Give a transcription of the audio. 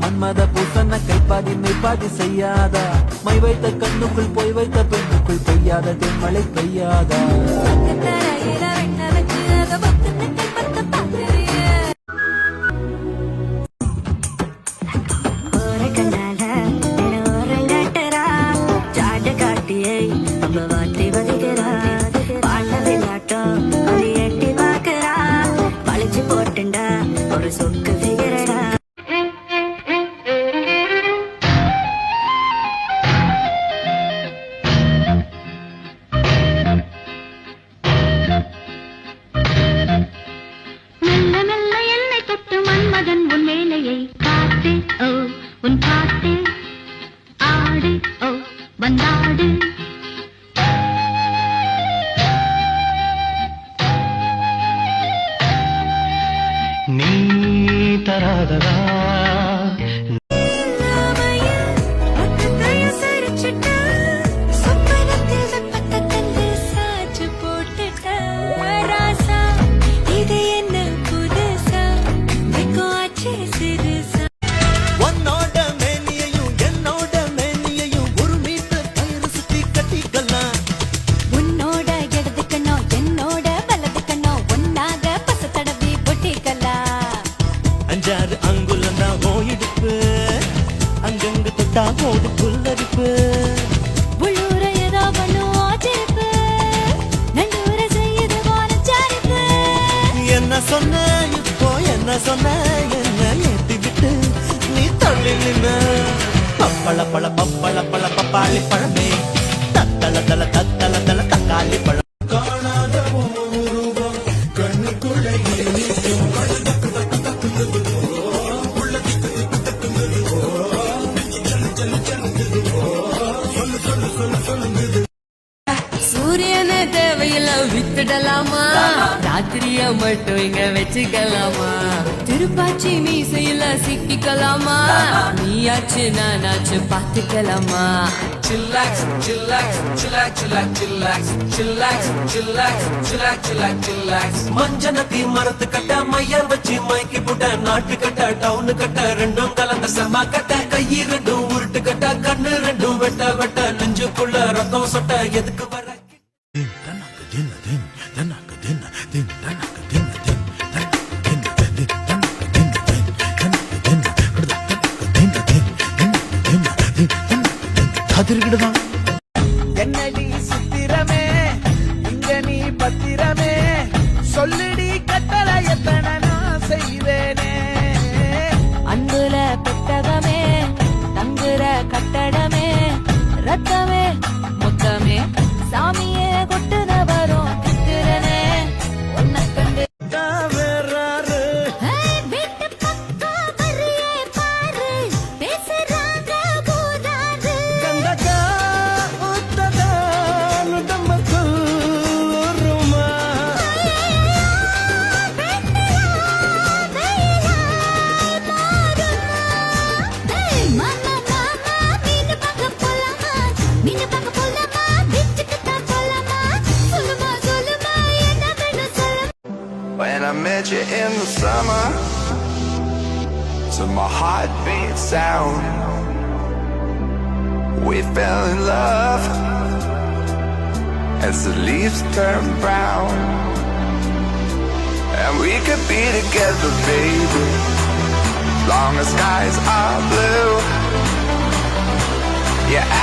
மன்மத பூசன கைப்பாதி மெய்ப்பாதி செய்யாதா my வைத்த கண்ணுக்குள் போய் வைத்த பெண்ணுக்குள் பெய்யாத தென்மழை பெய்யாதா ஒரு சொக்கு ஃபிகரடா மெல்ல மெல்ல என்னை தொட்டு மன்மதன் உன் வேலையை காத்து ஓ உன் பாட்டு ஆடு ஓ வந்தாடு நீ தராததா அஞ்சாறு அங்குலந்தா ஓயிடுப்பு அங்கங்கு தொட்டா போது புல்லரிப்பு உள்ளூர ஏதோ பண்ணும் ஆச்சரிப்பு நண்டூர செய்யுது வானச்சாரிப்பு என்ன சொன்ன இப்போ என்ன சொன்ன என்ன ஏத்தி விட்டு நீ தள்ளி நின்ன பப்பள பழ பப்பள பழ பப்பாளி பழமே தத்தள தல தத்தள தல தக்காளி பழம் காணாத உருவம் கண்ணுக்குள்ள சூரியனே தேவையில்ல வித்துடலாமா ராத்திரிய மட்டும் இங்க வச்சுக்கலாமா Thiruppachi மீசையில சிக்கிக்கலாமா நீயாச்சு நானாச்சு பாத்துக்கலாமா chillax chillax chillax chillax chillax chillax chillax chillax chillax chillax மஞ்சனத்தி மரத்து கட்ட மையர் வச்சு மைக்கி புட்ட நாட்டு கட்ட டவுன் கட்ட ரெண்டும் கலந்த செம்ம கட்ட கை ரெண்டும் உருட்டு கட்ட கண்ணு ரெண்டும் வெட்ட வெட்ட நெஞ்சுக்குள்ள ரத்தம் சொட்ட எதுக்கு வர என்னடி சித்திரமே இங்க நீ பத்திரமே சொல்லிடி கட்டளை எத்தனை நான் செய்வேனே அன்புல பெட்டகமே தங்குற கட்டடமே ரத்தமே முத்தமே சாமியே கொட்டுன வரும் திறனே உன்னை கண்டு When I met you in the summer, to my heartbeat sound, we fell in love as the leaves turn brown. And we could be together, baby, as long as skies are blue. Yeah.